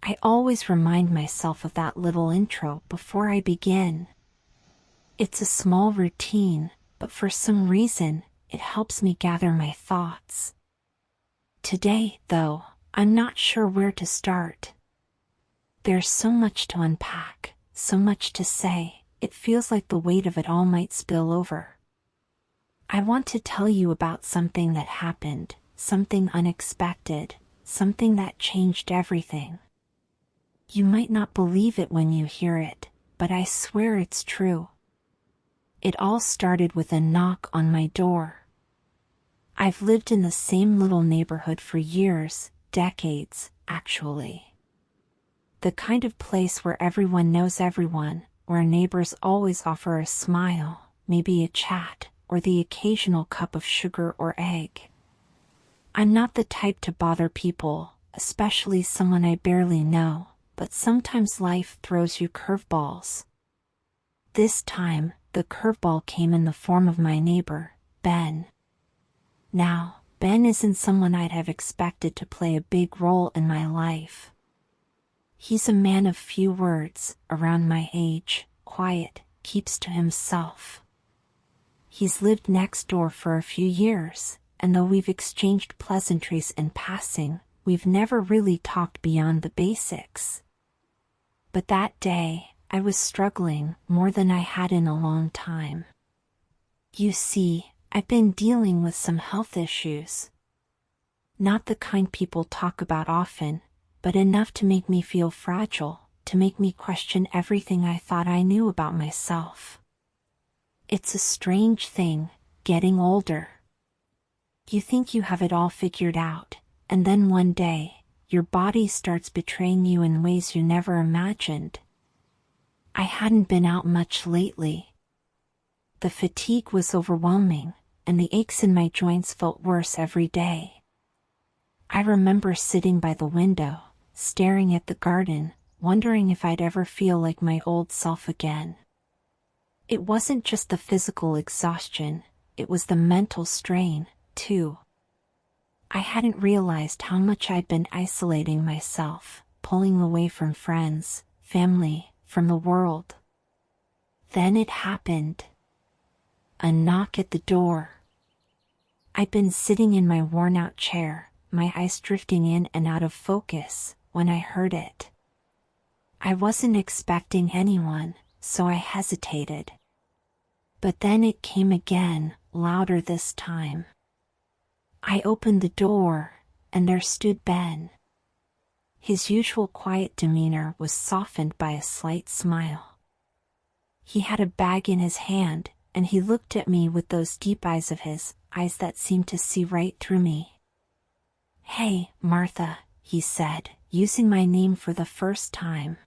I always remind myself of that little intro before I begin. It's a small routine, but for some reason, it helps me gather my thoughts. Today, though, I'm not sure where to start. There's so much to unpack, so much to say, it feels like the weight of it all might spill over. I want to tell you about something that happened, something unexpected, something that changed everything. You might not believe it when you hear it, but I swear it's true. It all started with a knock on my door. I've lived in the same little neighborhood for years, decades, actually. The kind of place where everyone knows everyone, where neighbors always offer a smile, maybe a chat, or the occasional cup of sugar or egg. I'm not the type to bother people, especially someone I barely know, but sometimes life throws you curveballs. This time, the curveball came in the form of my neighbor, Ben. Now, Ben isn't someone I'd have expected to play a big role in my life. He's a man of few words, around my age, quiet, keeps to himself. He's lived next door for a few years, and though we've exchanged pleasantries in passing, we've never really talked beyond the basics. But that day, I was struggling more than I had in a long time. You see, I've been dealing with some health issues. Not the kind people talk about often, but enough to make me feel fragile, to make me question everything I thought I knew about myself. It's a strange thing, getting older. You think you have it all figured out, and then one day, your body starts betraying you in ways you never imagined. I hadn't been out much lately. The fatigue was overwhelming, and the aches in my joints felt worse every day. I remember sitting by the window, staring at the garden, wondering if I'd ever feel like my old self again. It wasn't just the physical exhaustion, it was the mental strain, too. I hadn't realized how much I'd been isolating myself, pulling away from friends, family, from the world. Then it happened. A knock at the door. I'd been sitting in my worn-out chair, my eyes drifting in and out of focus, when I heard it. I wasn't expecting anyone, so I hesitated. But then it came again, louder this time. I opened the door, and there stood Ben. His usual quiet demeanor was softened by a slight smile. He had a bag in his hand, and he looked at me with those deep eyes of his, eyes that seemed to see right through me. "Hey, Martha," he said, using my name for the first time.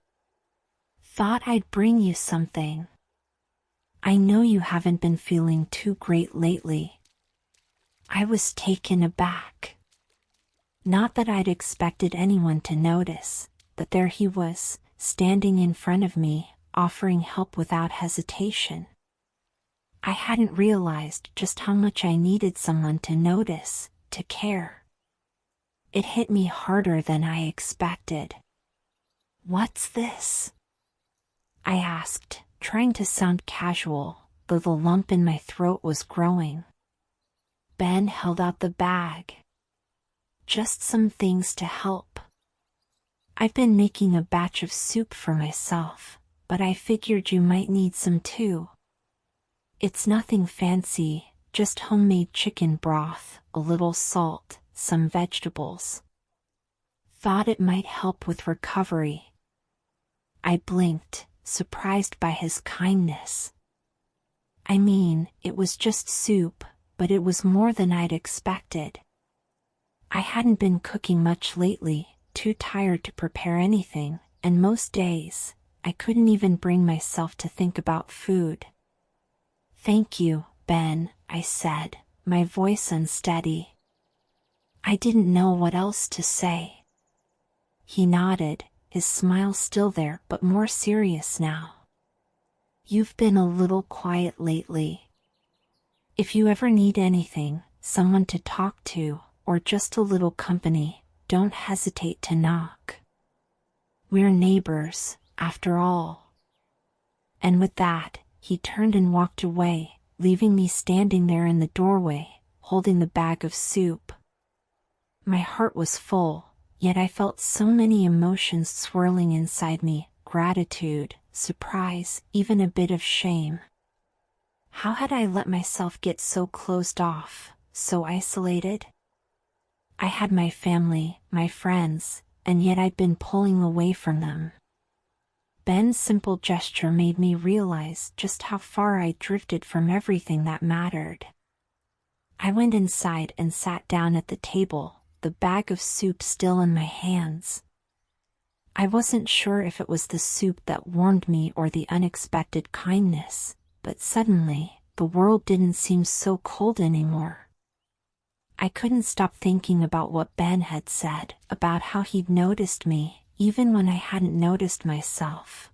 "Thought I'd bring you something. I know you haven't been feeling too great lately." I was taken aback. Not that I'd expected anyone to notice, but there he was, standing in front of me, offering help without hesitation. I hadn't realized just how much I needed someone to notice, to care. It hit me harder than I expected. "What's this?" I asked, trying to sound casual, though the lump in my throat was growing. Ben held out the bag. "Just some things to help. I've been making a batch of soup for myself, but I figured you might need some too. It's nothing fancy, just homemade chicken broth, a little salt, some vegetables. Thought it might help with recovery." I blinked, surprised by his kindness. I mean, it was just soup, but it was more than I'd expected. I hadn't been cooking much lately, too tired to prepare anything, and most days, I couldn't even bring myself to think about food. "Thank you, Ben," I said, my voice unsteady. I didn't know what else to say. He nodded, his smile still there but more serious now. "You've been a little quiet lately. If you ever need anything, someone to talk to, or just a little company, don't hesitate to knock." We're neighbors, after all. And with that, he turned and walked away, leaving me standing there in the doorway, holding the bag of soup. My heart was full, yet I felt so many emotions swirling inside me: gratitude, surprise, even a bit of shame. How had I let myself get so closed off, so isolated? I had my family, my friends, and yet I'd been pulling away from them. Ben's simple gesture made me realize just how far I'd drifted from everything that mattered. I went inside and sat down at the table, the bag of soup still in my hands. I wasn't sure if it was the soup that warmed me or the unexpected kindness, but suddenly, the world didn't seem so cold anymore. I couldn't stop thinking about what Ben had said, about how he'd noticed me, even when I hadn't noticed myself.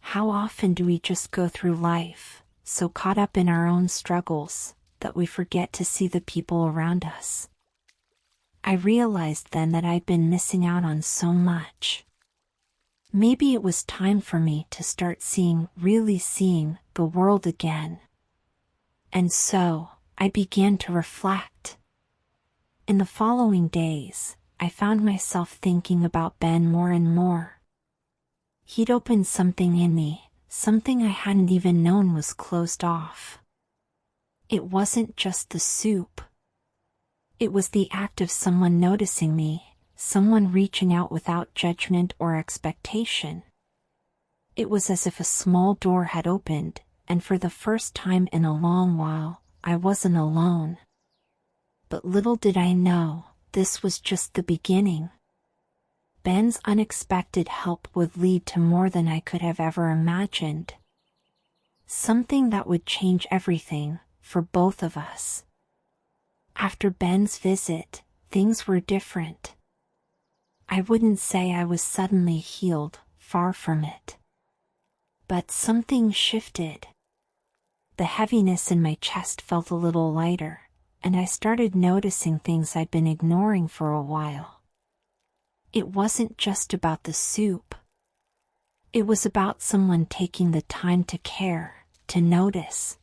How often do we just go through life, so caught up in our own struggles, that we forget to see the people around us? I realized then that I'd been missing out on so much. Maybe it was time for me to start really seeing, the world again. And so, I began to reflect. In the following days, I found myself thinking about Ben more and more. He'd opened something in me, something I hadn't even known was closed off. It wasn't just the soup. It was the act of someone noticing me, someone reaching out without judgment or expectation. It was as if a small door had opened, and for the first time in a long while, I wasn't alone. But little did I know, this was just the beginning. Ben's unexpected help would lead to more than I could have ever imagined. Something that would change everything, for both of us. After Ben's visit, things were different. I wouldn't say I was suddenly healed, far from it. But something shifted. The heaviness in my chest felt a little lighter, and I started noticing things I'd been ignoring for a while. It wasn't just about the soup. It was about someone taking the time to care, to notice.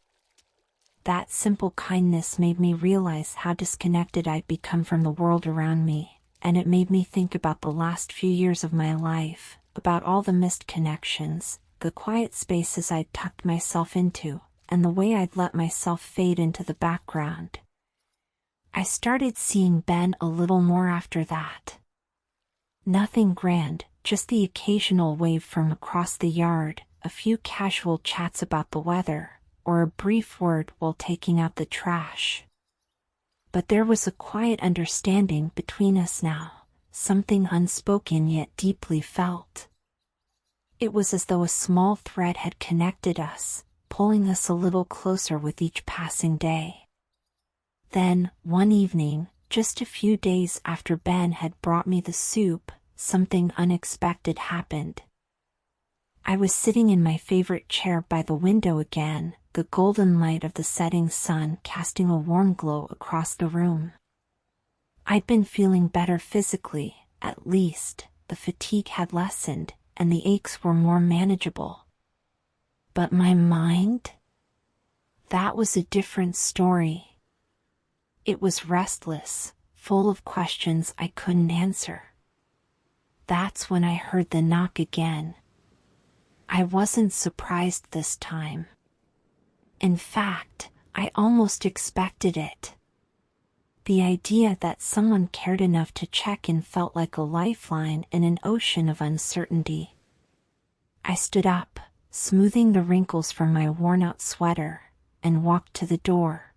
That simple kindness made me realize how disconnected I'd become from the world around me, and it made me think about the last few years of my life, about all the missed connections, the quiet spaces I'd tucked myself into, and the way I'd let myself fade into the background. I started seeing Ben a little more after that. Nothing grand, just the occasional wave from across the yard, a few casual chats about the weather, or a brief word while taking out the trash. But there was a quiet understanding between us now, something unspoken yet deeply felt. It was as though a small thread had connected us, pulling us a little closer with each passing day. Then, one evening, just a few days after Ben had brought me the soup, something unexpected happened. I was sitting in my favorite chair by the window again, the golden light of the setting sun casting a warm glow across the room. I'd been feeling better physically, at least, the fatigue had lessened, and the aches were more manageable. But my mind? That was a different story. It was restless, full of questions I couldn't answer. That's when I heard the knock again. I wasn't surprised this time. In fact, I almost expected it. The idea that someone cared enough to check in felt like a lifeline in an ocean of uncertainty. I stood up, smoothing the wrinkles from my worn-out sweater, and walked to the door.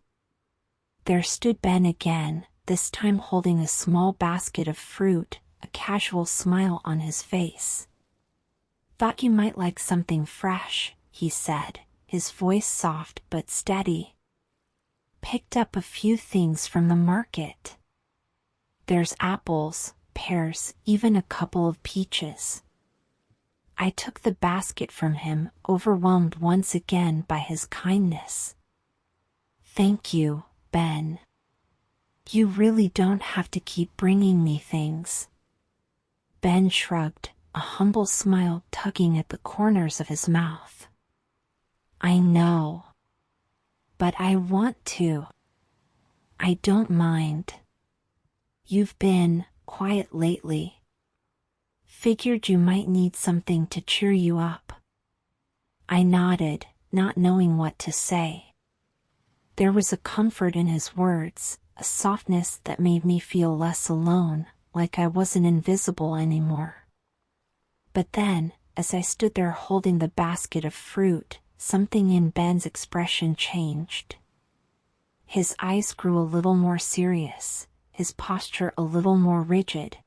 There stood Ben again, this time holding a small basket of fruit, a casual smile on his face. "Thought you might like something fresh," he said, his voice soft but steady. "Picked up a few things from the market. There's apples, pears, even a couple of peaches." I took the basket from him, overwhelmed once again by his kindness. "Thank you, Ben. You really don't have to keep bringing me things." Ben shrugged, a humble smile tugging at the corners of his mouth. I know. But I want to. I don't mind. You've been quiet lately. Figured you might need something to cheer you up. I nodded, not knowing what to say. There was a comfort in his words, a softness that made me feel less alone, like I wasn't invisible anymore. But then, as I stood there holding the basket of fruit, something in Ben's expression changed. His eyes grew a little more serious, his posture a little more rigid.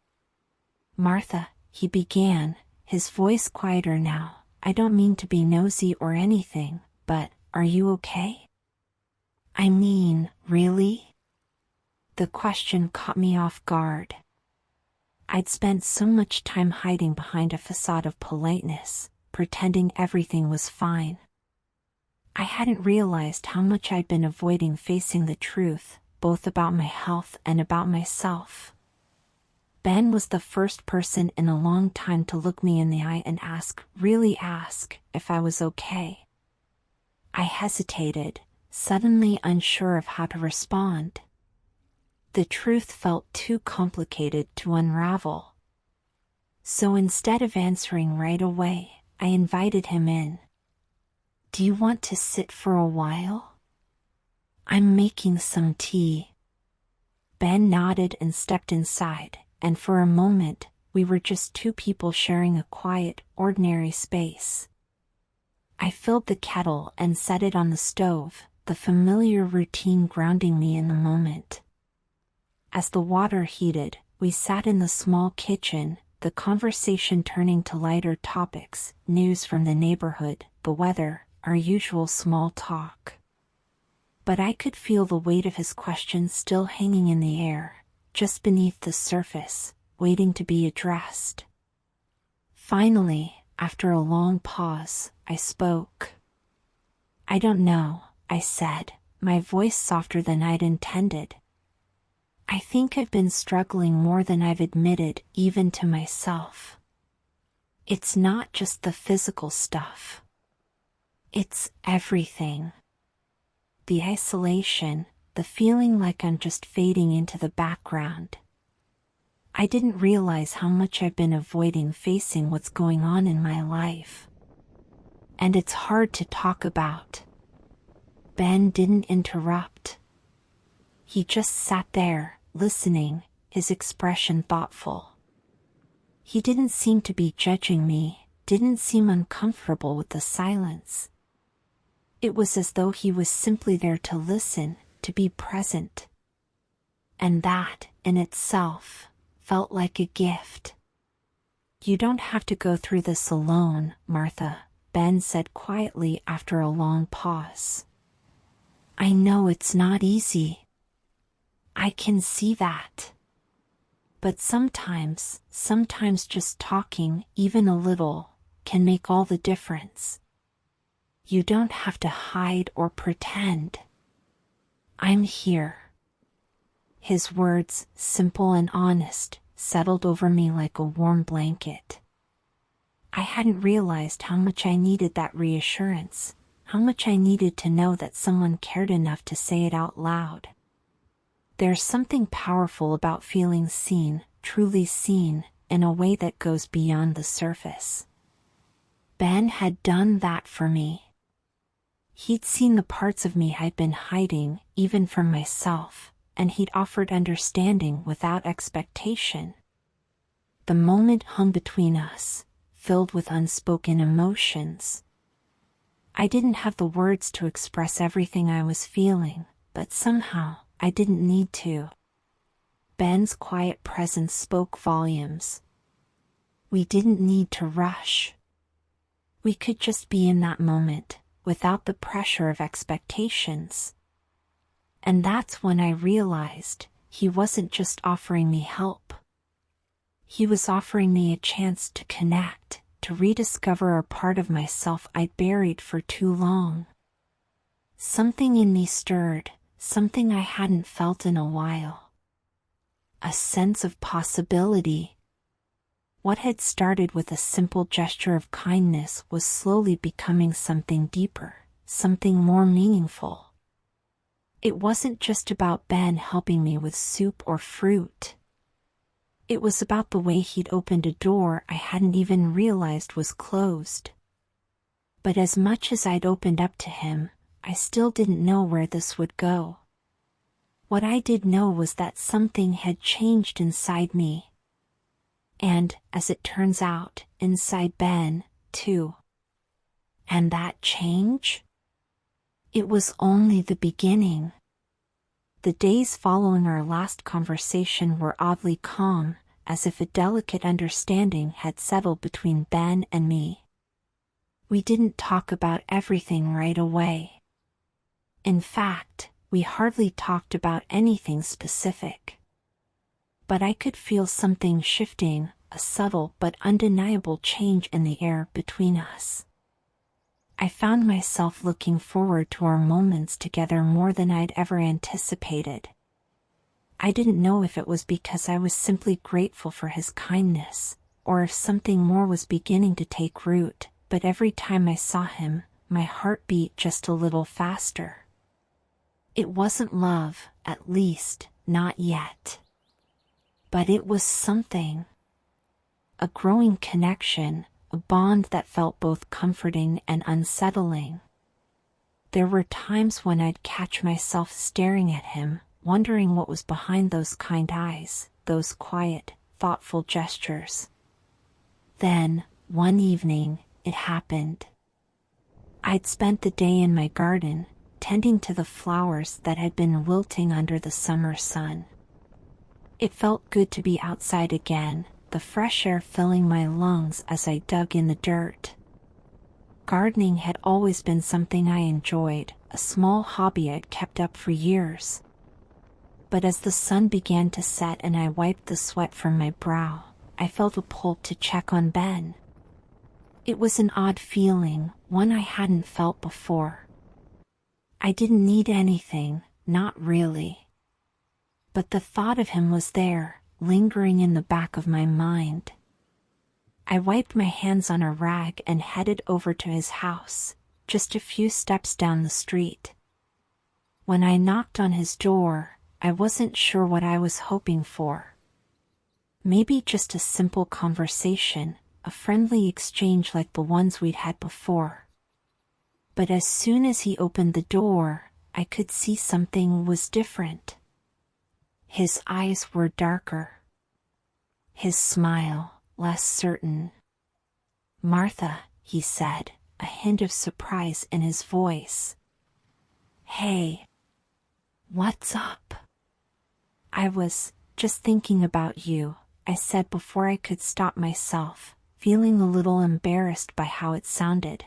Martha, he began, his voice quieter now, I don't mean to be nosy or anything, but are you okay? I mean, really? The question caught me off guard. I'd spent so much time hiding behind a facade of politeness, pretending everything was fine. I hadn't realized how much I'd been avoiding facing the truth, both about my health and about myself. Ben was the first person in a long time to look me in the eye and really ask, if I was okay. I hesitated, suddenly unsure of how to respond. The truth felt too complicated to unravel. So instead of answering right away, I invited him in. Do you want to sit for a while? I'm making some tea. Ben nodded and stepped inside, and for a moment, we were just two people sharing a quiet, ordinary space. I filled the kettle and set it on the stove, the familiar routine grounding me in the moment. As the water heated, we sat in the small kitchen, the conversation turning to lighter topics, news from the neighborhood, the weather, our usual small talk. But I could feel the weight of his questions still hanging in the air, just beneath the surface, waiting to be addressed. Finally, after a long pause, I spoke. I don't know, I said, my voice softer than I'd intended. I think I've been struggling more than I've admitted, even to myself. It's not just the physical stuff. It's everything. The isolation, the feeling like I'm just fading into the background. I didn't realize how much I've been avoiding facing what's going on in my life. And it's hard to talk about. Ben didn't interrupt. He just sat there, listening, his expression thoughtful. He didn't seem to be judging me, didn't seem uncomfortable with the silence. It was as though he was simply there to listen, to be present. And that, in itself, felt like a gift. You don't have to go through this alone, Martha, Ben said quietly after a long pause. I know it's not easy. I can see that. But sometimes just talking, even a little, can make all the difference. You don't have to hide or pretend. I'm here. His words, simple and honest, settled over me like a warm blanket. I hadn't realized how much I needed that reassurance, how much I needed to know that someone cared enough to say it out loud. There's something powerful about feeling seen, truly seen, in a way that goes beyond the surface. Ben had done that for me. He'd seen the parts of me I'd been hiding, even from myself, and he'd offered understanding without expectation. The moment hung between us, filled with unspoken emotions. I didn't have the words to express everything I was feeling, but somehow, I didn't need to. Ben's quiet presence spoke volumes. We didn't need to rush. We could just be in that moment, without the pressure of expectations. And that's when I realized he wasn't just offering me help. He was offering me a chance to connect, to rediscover a part of myself I'd buried for too long. Something in me stirred, something I hadn't felt in a while. A sense of possibility. What had started with a simple gesture of kindness was slowly becoming something deeper, something more meaningful. It wasn't just about Ben helping me with soup or fruit. It was about the way he'd opened a door I hadn't even realized was closed. But as much as I'd opened up to him, I still didn't know where this would go. What I did know was that something had changed inside me. And, as it turns out, inside Ben, too. And that change? It was only the beginning. The days following our last conversation were oddly calm, as if a delicate understanding had settled between Ben and me. We didn't talk about everything right away. In fact, we hardly talked about anything specific. But I could feel something shifting, a subtle but undeniable change in the air between us. I found myself looking forward to our moments together more than I'd ever anticipated. I didn't know if it was because I was simply grateful for his kindness, or if something more was beginning to take root, but every time I saw him, my heart beat just a little faster. It wasn't love, at least, not yet. But it was something. A growing connection, a bond that felt both comforting and unsettling. There were times when I'd catch myself staring at him, wondering what was behind those kind eyes, those quiet, thoughtful gestures. Then, one evening, it happened. I'd spent the day in my garden, tending to the flowers that had been wilting under the summer sun. It felt good to be outside again, the fresh air filling my lungs as I dug in the dirt. Gardening had always been something I enjoyed, a small hobby I'd kept up for years. But as the sun began to set and I wiped the sweat from my brow, I felt a pull to check on Ben. It was an odd feeling, one I hadn't felt before. I didn't need anything, not really. But the thought of him was there, lingering in the back of my mind. I wiped my hands on a rag and headed over to his house, just a few steps down the street. When I knocked on his door, I wasn't sure what I was hoping for. Maybe just a simple conversation, a friendly exchange like the ones we'd had before. But as soon as he opened the door, I could see something was different. His eyes were darker. His smile, less certain. "Martha," he said, a hint of surprise in his voice. "Hey. What's up?" "I was just thinking about you," I said before I could stop myself, feeling a little embarrassed by how it sounded.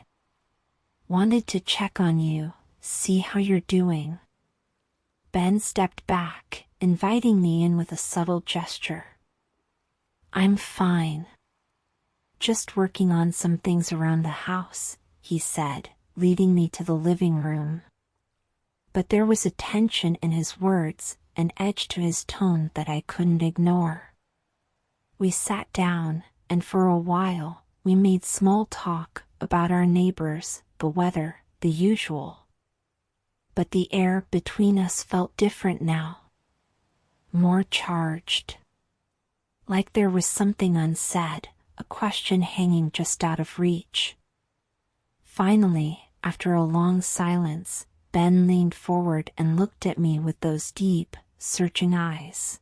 "Wanted to check on you, see how you're doing." Ben stepped back, inviting me in with a subtle gesture. "I'm fine. Just working on some things around the house," he said, leading me to the living room. But there was a tension in his words, an edge to his tone that I couldn't ignore. We sat down, and for a while, we made small talk about our neighbors, the weather, the usual. But the air between us felt different now. More charged. Like there was something unsaid, a question hanging just out of reach. Finally, after a long silence, Ben leaned forward and looked at me with those deep, searching eyes.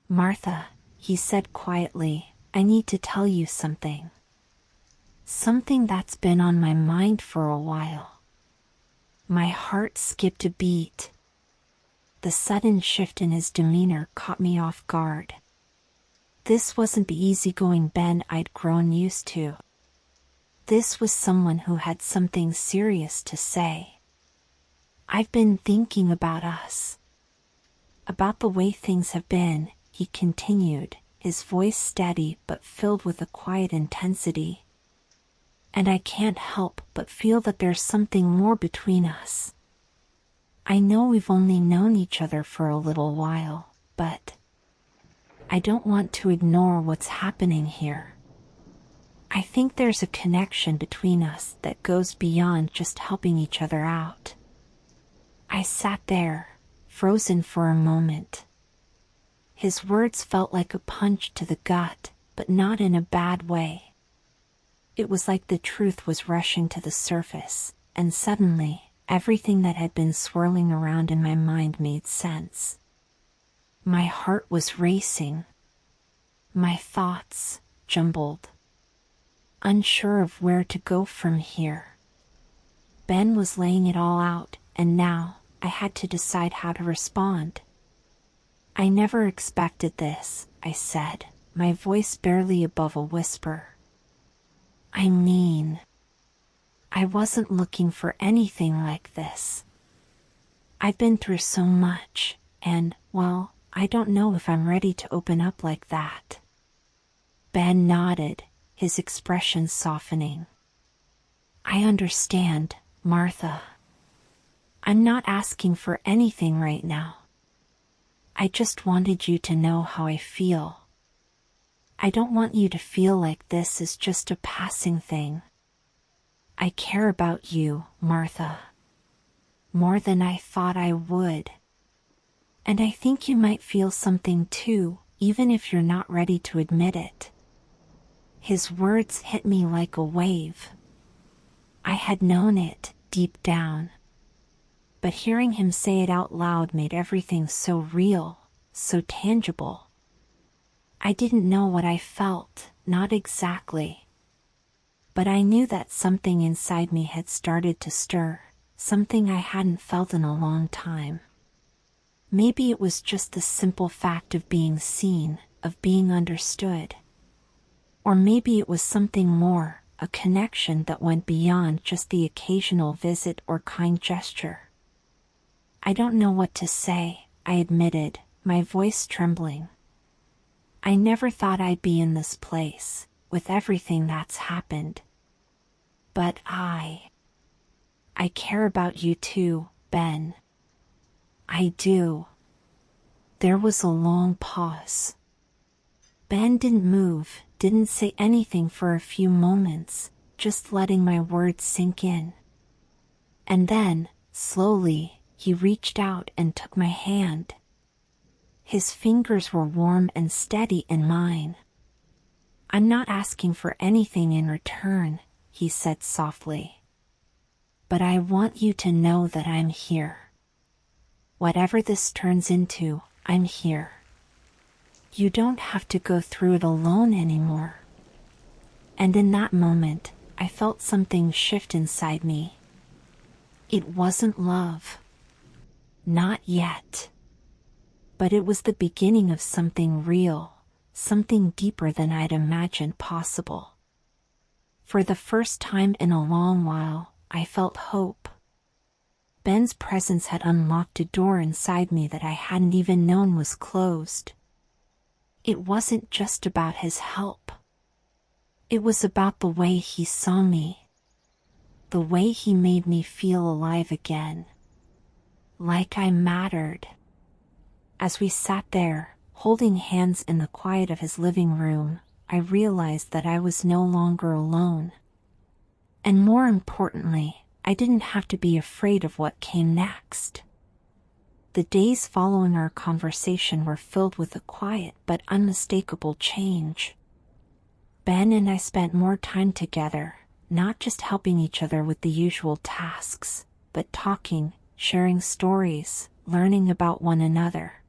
"Martha," he said quietly, "I need to tell you something. Something that's been on my mind for a while." My heart skipped a beat. The sudden shift in his demeanor caught me off guard. This wasn't the easygoing Ben I'd grown used to. This was someone who had something serious to say. "I've been thinking about us. About the way things have been," he continued, his voice steady but filled with a quiet intensity. "And I can't help but feel that there's something more between us. I know we've only known each other for a little while, but I don't want to ignore what's happening here. I think there's a connection between us that goes beyond just helping each other out. I sat there, frozen for a moment. His words felt like a punch to the gut, but not in a bad way. It was like the truth was rushing to the surface, and suddenly, everything that had been swirling around in my mind made sense. My heart was racing. My thoughts jumbled, unsure of where to go from here. Ben was laying it all out, and now I had to decide how to respond. "I never expected this," I said, my voice barely above a whisper. "I mean, I wasn't looking for anything like this. I've been through so much, and, well, I don't know if I'm ready to open up like that." Ben nodded, his expression softening. "I understand, Martha. I'm not asking for anything right now. I just wanted you to know how I feel. I don't want you to feel like this is just a passing thing. I care about you, Martha. More than I thought I would. And I think you might feel something too, even if you're not ready to admit it." His words hit me like a wave. I had known it, deep down. But hearing him say it out loud made everything so real, so tangible. I didn't know what I felt, not exactly. But I knew that something inside me had started to stir, something I hadn't felt in a long time. Maybe it was just the simple fact of being seen, of being understood. Or maybe it was something more, a connection that went beyond just the occasional visit or kind gesture. "I don't know what to say," I admitted, my voice trembling. "I never thought I'd be in this place, with everything that's happened. But I care about you too, Ben. I do." There was a long pause. Ben didn't move, didn't say anything for a few moments, just letting my words sink in. And then, slowly, he reached out and took my hand. His fingers were warm and steady in mine. "I'm not asking for anything in return," he said softly. "But I want you to know that I'm here. Whatever this turns into, I'm here. You don't have to go through it alone anymore." And in that moment, I felt something shift inside me. It wasn't love. Not yet. But it was the beginning of something real, something deeper than I'd imagined possible. For the first time in a long while, I felt hope. Ben's presence had unlocked a door inside me that I hadn't even known was closed. It wasn't just about his help. It was about the way he saw me. The way he made me feel alive again. Like I mattered. As we sat there, holding hands in the quiet of his living room, I realized that I was no longer alone. And more importantly, I didn't have to be afraid of what came next. The days following our conversation were filled with a quiet but unmistakable change. Ben and I spent more time together, not just helping each other with the usual tasks, but talking, sharing stories, learning about one another.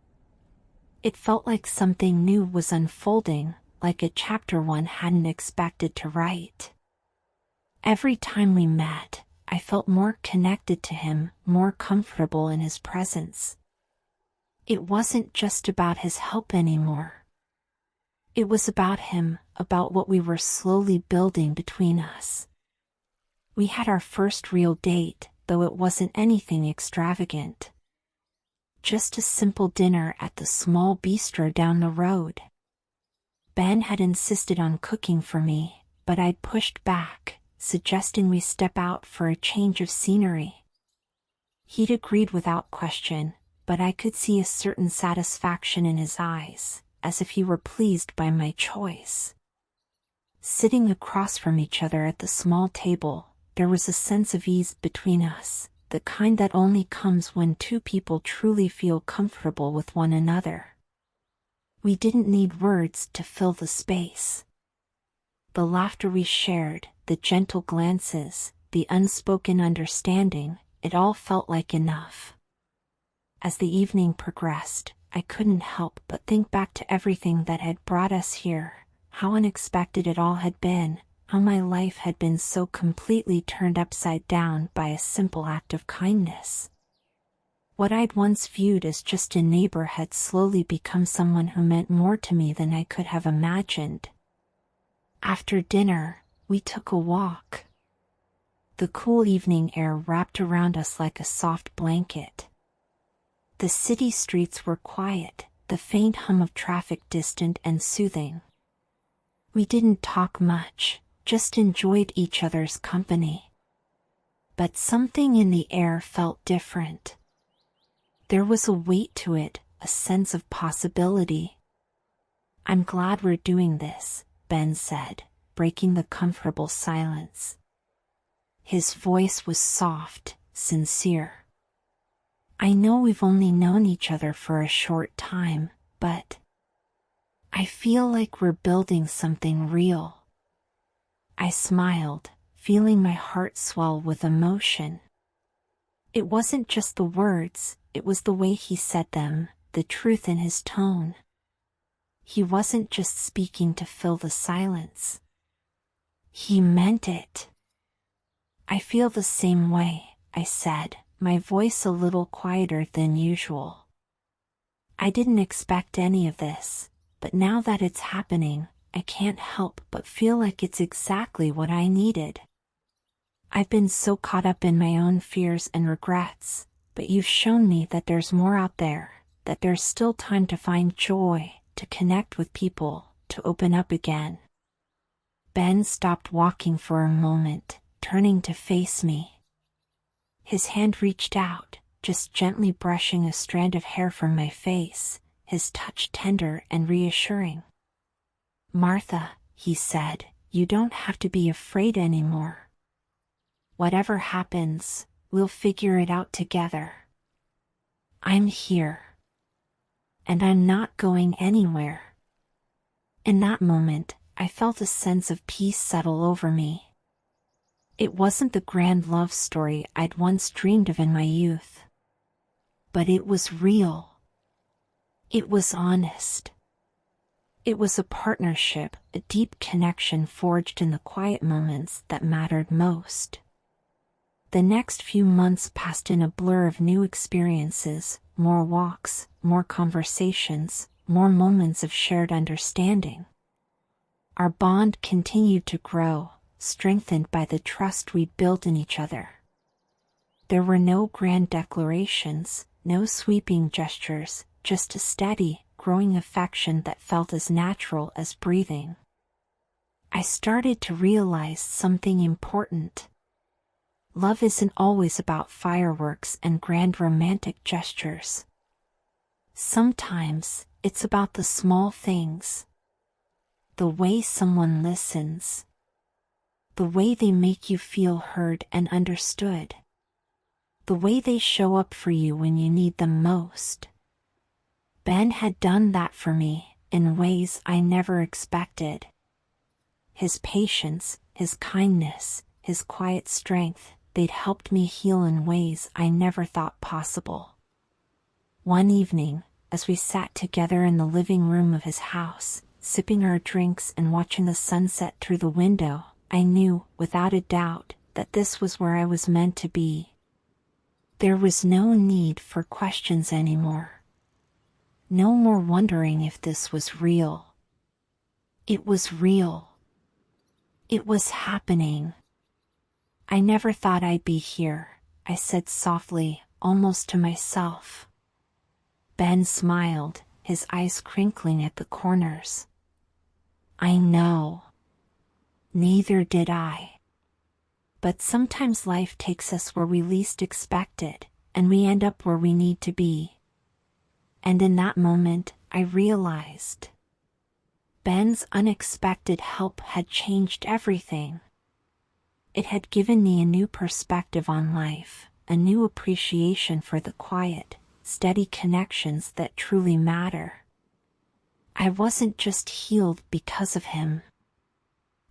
It felt like something new was unfolding, like a chapter one hadn't expected to write. Every time we met, I felt more connected to him, more comfortable in his presence. It wasn't just about his help anymore. It was about him, about what we were slowly building between us. We had our first real date, though it wasn't anything extravagant. Just a simple dinner at the small bistro down the road. Ben had insisted on cooking for me, but I'd pushed back, suggesting we step out for a change of scenery. He'd agreed without question, but I could see a certain satisfaction in his eyes, as if he were pleased by my choice. Sitting across from each other at the small table, there was a sense of ease between us, the kind that only comes when two people truly feel comfortable with one another. We didn't need words to fill the space. The laughter we shared, the gentle glances, the unspoken understanding, it all felt like enough. As the evening progressed, I couldn't help but think back to everything that had brought us here, how unexpected it all had been, how my life had been so completely turned upside down by a simple act of kindness. What I'd once viewed as just a neighbor had slowly become someone who meant more to me than I could have imagined. After dinner, we took a walk. The cool evening air wrapped around us like a soft blanket. The city streets were quiet, the faint hum of traffic distant and soothing. We didn't talk much, just enjoyed each other's company. But something in the air felt different. There was a weight to it, a sense of possibility. "I'm glad we're doing this," Ben said, breaking the comfortable silence. His voice was soft, sincere. "I know we've only known each other for a short time, but I feel like we're building something real." I smiled, feeling my heart swell with emotion. It wasn't just the words, it was the way he said them, the truth in his tone. He wasn't just speaking to fill the silence. He meant it. "I feel the same way," I said, my voice a little quieter than usual. I didn't expect any of this, but now that it's happening, I can't help but feel like it's exactly what I needed. I've been so caught up in my own fears and regrets, but you've shown me that there's more out there, that there's still time to find joy, to connect with people, to open up again. Ben stopped walking for a moment, turning to face me. His hand reached out, just gently brushing a strand of hair from my face, his touch tender and reassuring. "Martha," he said, "you don't have to be afraid anymore. Whatever happens, we'll figure it out together. I'm here. And I'm not going anywhere." In that moment, I felt a sense of peace settle over me. It wasn't the grand love story I'd once dreamed of in my youth. But it was real. It was honest. It was a partnership, a deep connection forged in the quiet moments that mattered most. The next few months passed in a blur of new experiences, more walks, more conversations, more moments of shared understanding. Our bond continued to grow, strengthened by the trust we'd built in each other. There were no grand declarations, no sweeping gestures, just a steady, growing affection that felt as natural as breathing. I started to realize something important. Love isn't always about fireworks and grand romantic gestures. Sometimes, it's about the small things. The way someone listens. The way they make you feel heard and understood. The way they show up for you when you need them most. Ben had done that for me, in ways I never expected. His patience, his kindness, his quiet strength, they'd helped me heal in ways I never thought possible. One evening, as we sat together in the living room of his house, sipping our drinks and watching the sunset through the window, I knew, without a doubt, that this was where I was meant to be. There was no need for questions anymore. No more wondering if this was real. It was real. It was happening. "I never thought I'd be here," I said softly, almost to myself. Ben smiled, his eyes crinkling at the corners. "I know. Neither did I. But sometimes life takes us where we least expect it, and we end up where we need to be. And in that moment, I realized Ben's unexpected help had changed everything. It had given me a new perspective on life, a new appreciation for the quiet, steady connections that truly matter. I wasn't just healed because of him.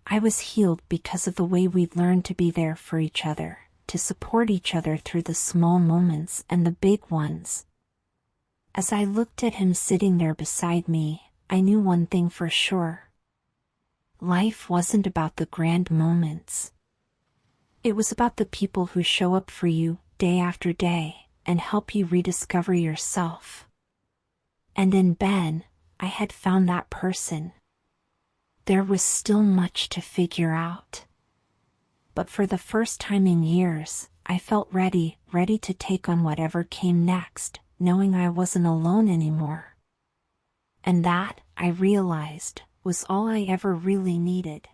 I was healed because of the way we learned to be there for each other, to support each other through the small moments and the big ones. As I looked at him sitting there beside me, I knew one thing for sure. Life wasn't about the grand moments. It was about the people who show up for you day after day and help you rediscover yourself. And in Ben, I had found that person. There was still much to figure out. But for the first time in years, I felt ready to take on whatever came next, knowing I wasn't alone anymore. And that, I realized, was all I ever really needed.